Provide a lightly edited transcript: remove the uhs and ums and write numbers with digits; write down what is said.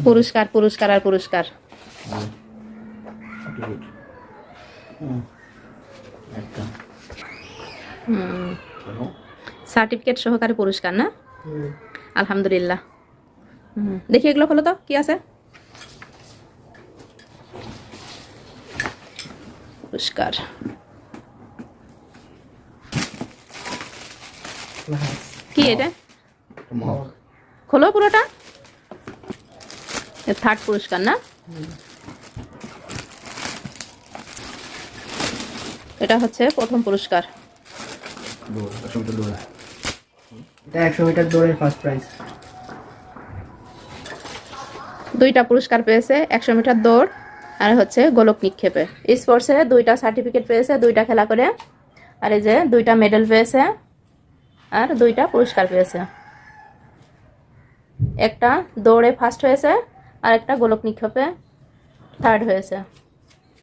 পুরস্কার পুরস্কার আর পুরস্কার। সার্টিফিকেট সহকারে পুরস্কার না? আলহামদুলিল্লাহ। দেখি এগুলো হলো তো কি আছে। পুরস্কার কি এটা? খোলো পুরোটা। থার্ড পুরস্কার না? এটা হচ্ছে প্রথম পুরস্কার। এটা 100 মিটার দৌড়ের ফার্স্ট প্রাইজ। দুইটা পুরস্কার পেয়েছে, 100 মিটার দৌড় আর হচ্ছে গোলক নিক্ষেপে। স্পোর্টসে দুইটা সার্টিফিকেট পেয়েছে, দুইটা খেলা করে। আর এই যে দুইটা মেডেল পেয়েছে আর দুইটা পুরস্কার পেয়েছে। একটা দৌড়ে ফার্স্ট হয়েছে আর একটা গোলক নিক্ষেপে থার্ড হয়েছে।